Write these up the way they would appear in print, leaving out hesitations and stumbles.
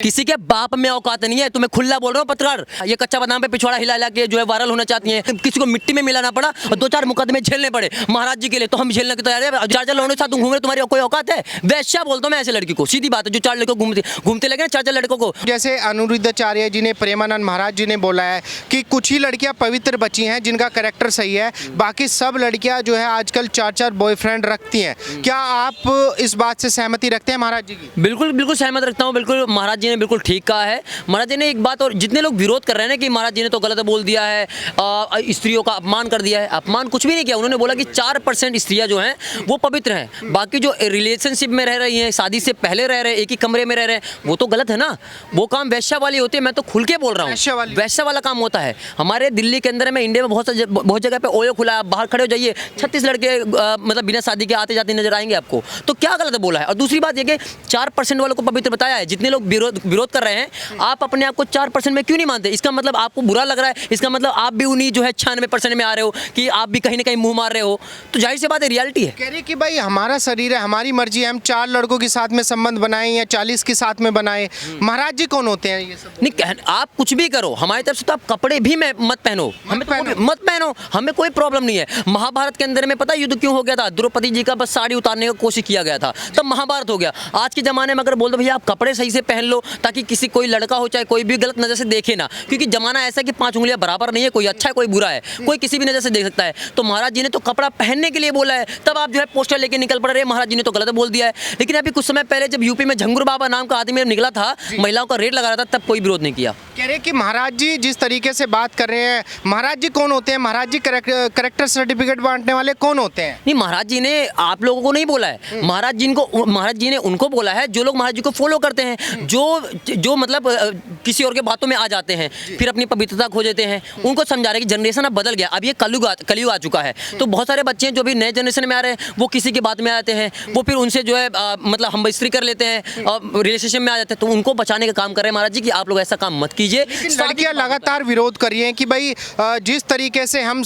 किसी के बाप में औकात नहीं है। तुम्हें खुला बोल रहा हूँ पत्रकार, ये कच्चा बादाम पे पिछवाड़ा हिला हिला के जो है वायरल होना चाहती हैं। किसी को मिट्टी में मिलाना पड़ा और 2-4 मुकदमे झेलने पड़े महाराज जी के लिए, तो हम झेलने की तैयार है। 4 लड़कों के साथ तुम घूम रहे, तुम्हारी कोई औकात है? वैश्या बोलता हूँ मैं ऐसे लड़की को, सीधी बात है। जो 4 लड़कों घूमते लगे 4 लड़कों को। जैसे अनिरुद्धाचार्य जी ने, प्रेमानंद महाराज जी ने बोला है कि कुछ ही लड़कियां पवित्र बची हैं जिनका कैरेक्टर सही है, बाकी सब लड़कियां जो है आजकल 4-4 बॉयफ्रेंड रखती हैं। क्या आप इस बात से सहमति रखते हैं महाराज जी की? बिल्कुल बिल्कुल सहमत रखता हूँ। बिल्कुल महाराज जी ने बिल्कुल ठीक कहा है। महाराज जी ने एक बात, और जितने लोग विरोध कर रहे हैं ना कि महाराज जी ने तो गलत बोल दिया है, स्त्रियों का अपमान कर दिया है, अपमान कुछ भी नहीं किया। उन्होंने बोला कि 4% स्त्रियां जो हैं वो पवित्र हैं, बाकी जो रिलेशनशिप में रह रही हैं, शादी से पहले रह रहे हैं, एक ही कमरे में रह रहे हैं, वो तो गलत है ना। वो काम वैश्या वाली होती है। मैं तो खुल के बोल रहा हूँ, वैश्या वाला काम होता है। हमारे दिल्ली के अंदर में, इंडिया में बहुत जगह पे ओयो खुला है। आप बाहर खड़े हो जाइए, 36 लड़के मतलब बिना शादी के आते जाते नजर आएंगे आपको। तो क्या गलत बोला है? और दूसरी बात ये कि 4% वालों को पवित्र बताया है। जितने लोग विरोध कर रहे हैं, आप अपने आप को 4% में क्यों नहीं मानते? इसका मतलब आपको बुरा लग रहा है, इसका मतलब आप भी उन्हीं जो है 96% में आ रहे हो कि आप भी कहीं ना कहीं मुंह मार रहे हो। तो जाहिर सी बात है, रियलिटी है। कह रही कि भाई हमारा शरीर है, हमारी मर्जी है, हम 4 लड़कों के साथ में संबंध बनाए या 40 के साथ में बनाए। महाराज जी कौन होते हैं ये सब? नहीं, आप कुछ भी करो, हमारी तरफ से तो आप कपड़े भी मत पहनो, मत पहनो, हमें कोई प्रॉब्लम नहीं है। महाभारत के अंदर में पता युद्ध क्यों हो गया था? द्रौपदी जी का बस साड़ी उतारने की कोशिश किया गया था, तब महाभारत हो गया। आज के जमाने में अगर बोल दो भैया आप कपड़े सही से पहन लो, ताकि किसी कोई लड़का हो चाहे कोई भी गलत नजर से देखे ना, क्योंकि जमाना ऐसा है कि 5 उंगलियां बराबर नहीं है, कोई अच्छा है कोई बुरा है, कोई किसी भी नजर से देख सकता है। तो महाराज जी ने तो कपड़ा पहनने के लिए बोला है, तब आप जो है पोस्टर लेके निकल पड़ रहे हैं महाराज जी ने तो गलत बोल दिया है। लेकिन अभी कुछ समय पहले जब यूपी में झंगुर बाबा नाम का आदमी निकला था, महिलाओं का रेट लगा रहा था, तब कोई विरोध नहीं किया। कह रहे कि महाराज जी जिस तरीके से बात कर रहे हैं, महाराज जी कौन होते हैं? महाराज जी करेक्टर सर्टिफिकेट बांटने वाले कौन होते हैं? नहीं, महाराज जी ने आप लोगों को नहीं बोला है। महाराज जी ने उनको बोला है जो लोग महाराज जी को फॉलो करते हैं, जो मतलब किसी और के बातों में आ जाते हैं, फिर अपनी पवित्रता खो देते हैं। उनको समझा रहे कि जनरेशन अब बदल गया, अब ये कलयुग आ चुका है। तो बहुत सारे बच्चे हैं जो भी नए जनरेशन में आ रहे हैं, वो किसी की बात में आते हैं, वो फिर उनसे जो है मतलब हम स्त्री कर लेते हैं और रिलेशनशिप में आ जाते हैं। तो उनको बचाने का काम कर रहे हैं महाराज जी कि आप लोग ऐसा काम मत कीजिए। लड़कियां लगातार विरोध कर रही हैं कि भाई जिस तरीके से हम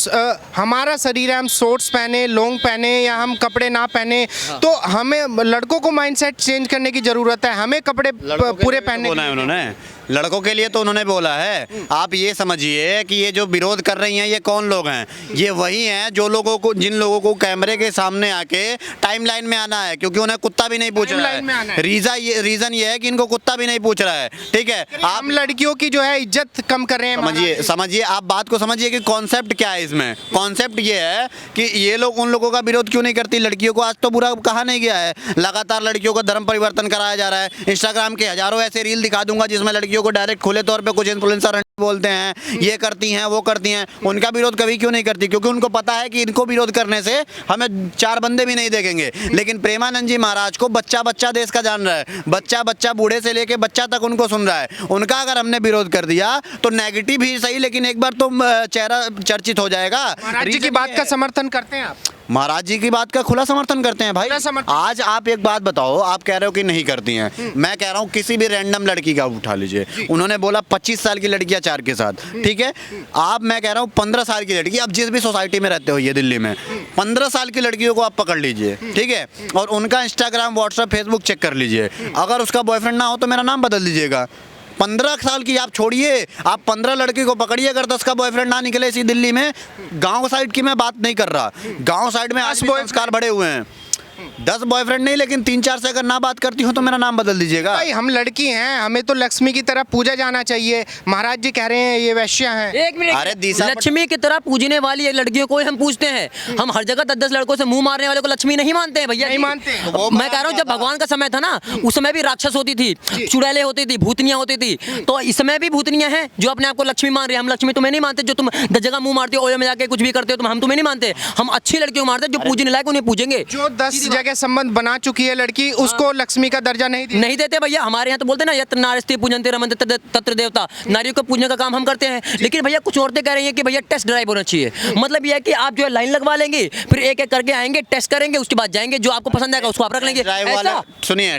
हमारा शरीर है, हम शॉर्ट्स पहने, लॉन्ग पहने या हम कपड़े ना पहने, तो हमें लड़कों को माइंडसेट चेंज करने की जरूरत है। हमें कपड़े पूरे पहनने उन्होंने लड़कों के लिए तो उन्होंने बोला है। आप ये समझिए कि ये जो विरोध कर रही हैं ये कौन लोग हैं? ये वही हैं जो जिन लोगों को कैमरे के सामने आके टाइमलाइन में आना है, क्योंकि उन्हें कुत्ता भी नहीं पूछ रहा है। रीजन ये है कि इनको कुत्ता भी नहीं पूछ रहा है। ठीक है, आप लड़कियों की जो है इज्जत कम कर रहे हैं। समझिए आप बात को समझिए कि कॉन्सेप्ट क्या है इसमें। कॉन्सेप्ट ये है कि ये लोग उन लोगों का विरोध क्यों नहीं करती? लड़कियों को आज तो बुरा कहा नहीं गया है। लगातार लड़कियों का धर्म परिवर्तन कराया जा रहा है। इंस्टाग्राम के हजारों ऐसे रील दिखा दूंगा जिसमें लड़कियों को डायरेक्ट खुले तौर पे कुछ इन्फ्लुएंसर बोलते हैं, ये करती हैं वो करती हैं। उनका विरोध कभी क्यों नहीं करती? क्योंकि उनको पता है कि इनको विरोध करने से हमें 4 बंदे भी नहीं देखेंगे। लेकिन प्रेमानंद जी महाराज को बच्चा बच्चा देश का जान रहा है, बच्चा बच्चा बूढ़े से लेके बच्चा तक उनको सुन रहा है। उनका अगर हमने विरोध कर दिया तो नेगेटिव ही सही, लेकिन एक बार तो चेहरा चर्चित हो जाएगा। महाराज जी की बात का समर्थन करते हैं आप? महाराज जी की बात का खुला समर्थन करते हैं भाई। आज आप एक बात बताओ, आप कह रहे हो कि नहीं करती हैं, मैं कह रहा हूँ किसी भी रैंडम लड़की का उठा लीजिए। उन्होंने बोला 25 साल की लड़कियां 4 के साथ, ठीक है। आप, मैं कह रहा हूँ 15 साल की लड़की, अब जिस भी सोसाइटी में रहते हो ये दिल्ली में, 15 साल की लड़कियों को आप पकड़ लीजिए, ठीक है, और उनका इंस्टाग्राम, व्हाट्सएप, फेसबुक चेक कर लीजिए। अगर उसका बॉयफ्रेंड ना हो तो मेरा नाम बदल दीजिएगा। 15 साल की आप छोड़िए, आप 15 लड़की को पकड़िए, अगर 10 का बॉयफ्रेंड ना निकले इसी दिल्ली में। गांव साइड की मैं बात नहीं कर रहा, गांव साइड में आज भी संस्कार बढ़े हुए हैं। 10 बॉयफ्रेंड नहीं, लेकिन 3-4 से अगर ना बात करती हो तो मेरा नाम बदल दीजिएगा। भाई हम लड़की हैं, हमें तो लक्ष्मी की तरह पूजा जाना चाहिए। महाराज जी कह रहे हैं ये वैश्या हैं। एक मिनट, अरे लक्ष्मी की तरह पूजने वाली लड़कियों को हम पूछते हैं। हम हर जगह 10-10 लड़कों से मुंह मारने वाले को लक्ष्मी नहीं मानते हैं भैया, नहीं मानते। मैं कह रहा हूँ जब भगवान का समय था ना, उस समय भी राक्षस होती थी, चुड़ैले होती थी, भूतनियां होती थी। तो इस समय भी भूतनियां हैं जो अपने आप को लक्ष्मी मान रही है। हम लक्ष्मी तुम्हें नहीं मानते, जो तुम 10 जगह मुंह मारते हो, ओयो में जाके कुछ भी करते हो, हम तुम्हें नहीं मानते। हम अच्छी लड़कियों को मारते हैं, जो पूजने लायक उन्हें पूजेंगे। जो 10 जगह संबंध बना चुकी है लड़की, उसको लक्ष्मी का दर्जा नहीं देते भैया। हमारे यहाँ तो बोलते हैं ना, यत्र नास्ति पूजन्ते रमन्ते तत्र देवता। नारियों को पूजने का काम हम करते हैं। लेकिन भैया कुछ औरतें कह रही हैं कि भैया टेस्ट ड्राइव होना चाहिए। मतलब ये है कि आप जो है लाइन लगवा लेंगे, फिर एक एक करके आएंगे, टेस्ट करेंगे, उसके बाद जाएंगे, जो आपको पसंद आएगा उसको आप रख लेंगे। सुनिए,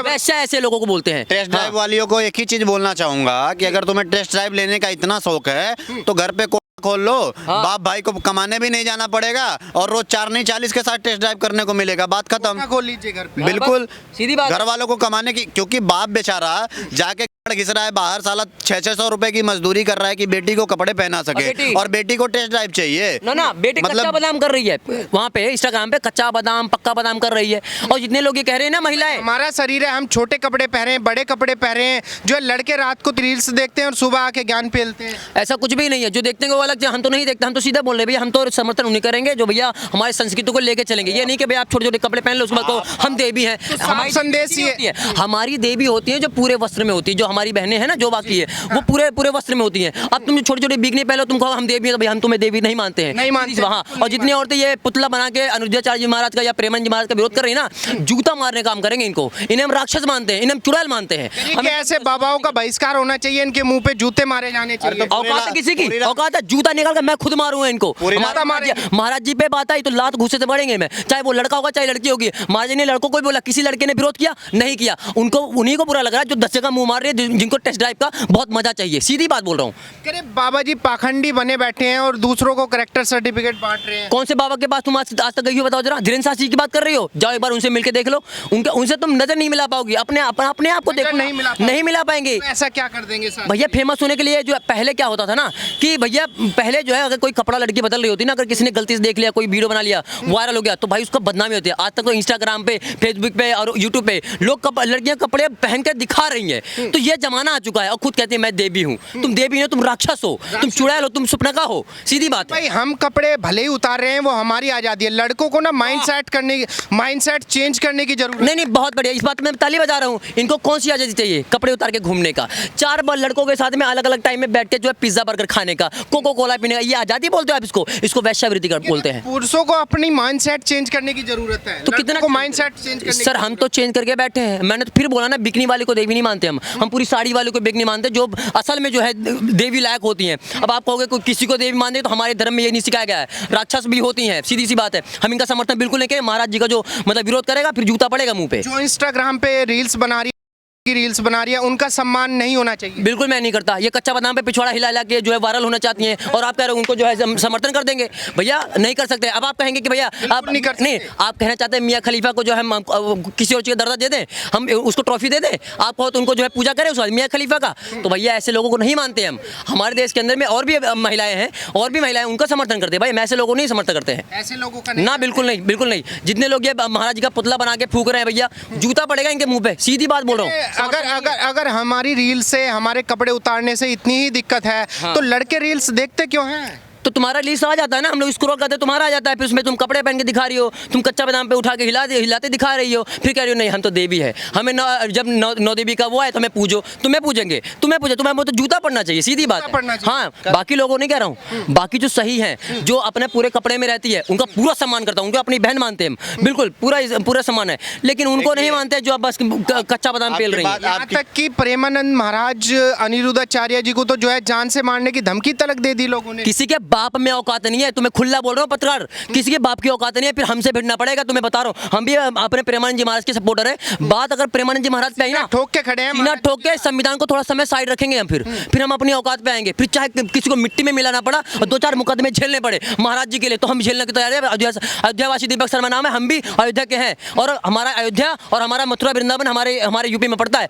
वैश्या ऐसे लोगों को बोलते हैं। टेस्ट ड्राइव वालियों को एक ही चीज बोलना चाहूंगा कि अगर तुम्हें टेस्ट ड्राइव लेने का इतना शौक है तो घर पे खोल लो, बाप भाई को कमाने भी नहीं जाना पड़ेगा और रोज 4 नहीं 40 के साथ टेस्ट ड्राइव करने को मिलेगा, बात खत्म। खोल लीजिए घर पे। बिल्कुल सीधी बात। घर वालों को कमाने की, क्योंकि बाप बेचारा जाके घिस रहा है बाहर, साला 600 रुपए की मजदूरी कर रहा है कि बेटी को कपड़े पहना सके, और बेटी को टेस्ट ड्राइव चाहिए। ना बेटी कच्चा बादाम कर रही है वहाँ पे इंस्टाग्राम पे, कच्चा बादाम पक्का बादाम कर रही है। और जितने लोग ये कह रहे हैं ना महिलाएं, हमारा शरीर है, हम छोटे कपड़े पहने, बड़े कपड़े पहने, जो है लड़के रात को रील्स देखते हैं और सुबह आके ज्ञान पेलते हैं। ऐसा कुछ भी नहीं है, जो देखते हैं वो अलग, हम तो नहीं देखते, हम तो सीधा बोल रहे भैया, हम तो समर्थन उन्हीं करेंगे जो भैया हमारी संस्कृति को लेके चलेंगे। ये नहीं कि भैया आप छोटे छोटे कपड़े पहन लो उसके बाद को हम देवी हैं। हमारी संदेश ये है, हमारी देवी होती है जो पूरे वस्त्र में होती है, जो हमारी बहनें हैं ना जो बाकी है वो पूरे वस्त्र में होती हैं। अब तुम छोटे छोटे बिगने पहले तुम कहो हम देवी हैं, तो भैया हम तुम्हें देवी नहीं मानते हैं, नहीं मानते वहाँ। और जितनी औरतें ये पुतला बना के अनुरुद्धाचार्य जी महाराज का या प्रेमानंद जी महाराज का विरोध कर रही है ना, जूता मारने का काम करेंगे इनको। इन्हें हम राक्षस मानते हैं, इन्हें हम चुड़ैल मानते हैं। हमें ऐसे बाबाओं का बहिष्कार होना चाहिए, इनके मुंह पे जूते मारे जाने चाहिए। औकात है किसी की, औकात है जूता निकाल कर मैं खुद मारूंगा इनको। महाराज जी पे बात आई तो लात घुसे से बढ़ेंगे मैं, चाहे वो लड़का होगा चाहे लड़की होगी। महाराज जी ने लड़कों को भी बोला, किसी लड़के ने विरोध किया नहीं किया, उनको उन्हीं को बुरा लग रहा है जो 10 जगह मुंह मार रहे हैं, जिनको टेस्ट ड्राइव का बहुत मजा चाहिए। सीधी बात बोल रहा हूँ। अरे बाबा जी पाखंडी बने बैठे हैं और दूसरों को करेक्टर सर्टिफिकेट बांट रहे हैं। कौन से बाबा के पास तुम आज तक गई हो बताओ जरा? धीरेन्द्र शास्त्री जी की बात कर रही हो, जाओ एक बार उनसे मिलकर देख लो, उनसे तुम नजर नहीं मिला पाओगी, अपने आप को देखो, नहीं मिला पाएंगे। ऐसा क्या कर देंगे भैया फेमस होने के लिए जो पहले क्या होता था ना कि भैया पहले जो है अगर कोई कपड़ा लड़की बदल रही होती ना, अगर किसी ने गलती से देख लिया, कोई वीडियो बना लिया, वायरल हो गया, तो भाई उसको बदनामी होती है। आज तक तो इंस्टाग्राम पे, फेसबुक पे और यूट्यूब पे लोग लड़कियां कपड़े पहन कर दिखा रही हैं। तो ये जमाना आ चुका है और खुद कहती है मैं देवी हूँ। तुम देवी हो, तुम राक्षस हो, तुम चुड़ैल हो, तुम सुपनका हो। सीधी बात भाई, हम कपड़े भले ही उतार रहे हैं, वो हमारी आजादी है। लड़कों को ना माइंडसेट चेंज करने की जरूरत नहीं, बहुत बढ़िया, इस बात में ताली बजा रहा हूँ। इनको कौन सी आजादी चाहिए कपड़े उतार के घूमने का? 4 बार लड़कों के साथ में अलग अलग टाइम में बैठ के जो है पिज्जा बर्गर खाने का, कोको कोला पीने का, ये आजादी बोलते हो आप इसको वैश्यावृत्ति बोलते हैं। पुरुषों को अपनी माइंडसेट चेंज करने की जरूरत है। तो कितना को माइंडसेट चेंज करने सर, हम तो चेंज करके बैठे हैं। मैंने तो फिर बोला ना, बिकनी वाले को देवी नहीं मानते हम पूरी साड़ी वाले को बिक नहीं मानते, जो असल में जो है देवी लायक होती हैं। अब आप कहोगे कोई किसी को देवी मानते, तो हमारे धर्म में ये नहीं सिखाया गया है, राक्षस भी होती हैं, सीधी सी बात है। हम इनका समर्थन बिल्कुल नहीं करें। महाराज जी का जो मतलब विरोध करेगा फिर जूता पड़ेगा मुंह पे। जो इंस्टाग्राम पे रील्स बना रही है उनका सम्मान नहीं होना चाहिए। बिल्कुल मैं नहीं करता। ये कच्चा बादाम पे पिछवाड़ा हिला के जो है वायरल होना चाहती हैं और आप कह रहे हो उनको जो है समर्थन कर देंगे। भैया नहीं कर सकते। अब आप कहेंगे कि भैया आप नहीं आप कहना चाहते हैं मियाँ खलीफा को जो है किसी और चीज़ का दर्जा दे दें, हम उसको ट्रॉफी दे दें, आप कहो तो उनको जो है पूजा करें उसका मियाँ खलीफा का। तो भैया ऐसे लोगों को नहीं मानते हम। हमारे देश के अंदर में और भी महिलाएं हैं, उनका समर्थन करते हैं। भाई ऐसे लोगों को नहीं समर्थन करते हैं, ऐसे लोगों का ना, बिल्कुल नहीं। जितने लोग ये महाराज जी का पुतला बना के फूक रहे हैं भैया, जूता पड़ेगा इनके मुंह पे। सीधी बात बोल रहा हूँ। अगर हमारी रील से हमारे कपड़े उतारने से इतनी ही दिक्कत है, तो लड़के रील्स देखते क्यों हैं? तो तुम्हारा लिस्ट आ जाता है ना, हम लोग स्क्रॉल करते तुम्हारा आ जाता है, फिर उसमें तुम कपड़े पहन के दिखा रही हो, तुम कच्चा बादाम पे उठा के हिलाते दिखा रही हो, फिर कह रही हो नहीं हम तो देवी है, हमें जब नौ देवी का वो है तो हमें पूजो, तुम्हें पूजेंगे, तुम्हें तो जूता पड़ना चाहिए। सीधी बात है। हाँ, बाकी लोगों नहीं कह रहा हूँ, बाकी जो सही है, जो अपने पूरे कपड़े में रहती है, उनका पूरा सम्मान करता हूँ, उनको अपनी बहन मानते हैं, बिल्कुल पूरा सम्मान है। लेकिन उनको नहीं मानते जो बस कच्चा बादाम पेल रही है। यहाँ तक कि प्रेमानंद महाराज अनिरुद्धाचार्य जी को तो जो है जान से मारने की धमकी तलक दे दी लोगों ने। किसी के बाप में औकात नहीं है, तुम्हें खुला बोल रहा हूँ पत्रकार, किसी के बाप की औकात नहीं है, फिर हमसे भिड़ना पड़ेगा। तुम्हें बता रहा हूँ, हम भी अपने प्रेमानंद जी महाराज के सपोर्टर हैं। बात अगर प्रेमानंद जी महाराज पे आई ना, ठोक के खड़े हैं, सीना ठोक के संविधान को थोड़ा समय साइड रखेंगे हम, फिर हम अपनी औकात पे आएंगे। फिर चाहे किसी को मिट्टी में मिलाना पड़ा और 2-4 मुकदमे झेलने पड़े महाराज जी के लिए, तो हम झेलने की तैयार है। अयोध्यावासी दीपक शर्मा नाम है, हम भी अयोध्या के हैं, और हमारा अयोध्या और हमारा मथुरा वृंदावन हमारे यूपी में पड़ता है।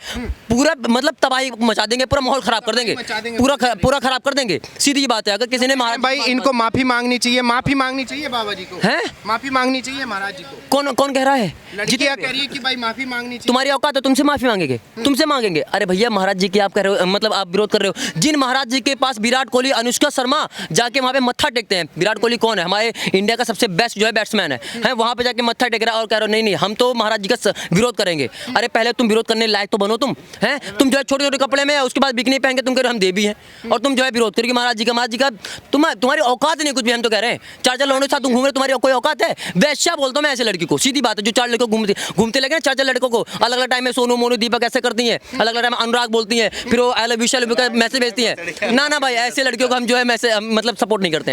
पूरा मतलब तबाही मचा देंगे, पूरा माहौल खराब कर देंगे, पूरा खराब कर देंगे। सीधी बात है। अगर किसी ने महाराज भाई इनको माफी मांगनी चाहिए बाबा जी को, है माफी मांगनी चाहिए महाराज जी को। कौन कह रहा है? लड़कियां कह रही है कि भाई माफी मांगनी चाहिए। तुम्हारी औकात है, तुमसे माफी मांगेंगे, तुमसे मांगेंगे। अरे भैया महाराज जी की आप कह रहे हो, मतलब आप विरोध कर रहे हो। जिन महाराज जी के पास विराट कोहली, अनुष्का शर्मा जाके वहाँ पे मत्था टेकते हैं। विराट कोहली कौन है? हमारे इंडिया का सबसे बेस्ट जो है बैट्समैन है, वहाँ पे जाके मत्था टेक रहा है और कह रहे हो नहीं हम तो महाराज जी का विरोध करेंगे। अरे पहले तुम विरोध करने लायक तो बनो। तुम जो है छोटे छोटे कपड़े में, उसके बाद बिकनी पहन के तुम कह रहे हो हम देवी हैं, और तुम जो है विरोध करोगे महाराज जी का। तुम्हारी औकात नहीं कुछ भी। हम तो कह रहे हैं 4 लौंडों के साथ तुम घूम रहे, तुम्हारी कोई औकात है? वैश्या बोलता हूं मैं ऐसे लड़की को। सीधी बात है। जो 4 लड़कों घूमते लगे ना, 4 लड़कों को अलग अलग टाइम में सोनू मोनू दीपक ऐसे करती हैं, अलग अलग टाइम में अनुराग बोलती हैं, फिर वो आई लव यू का मैसेज भेजती हैं। ना भाई, ऐसे लड़कियों को हम जो है मैसेज मतलब सपोर्ट नहीं करते हैं।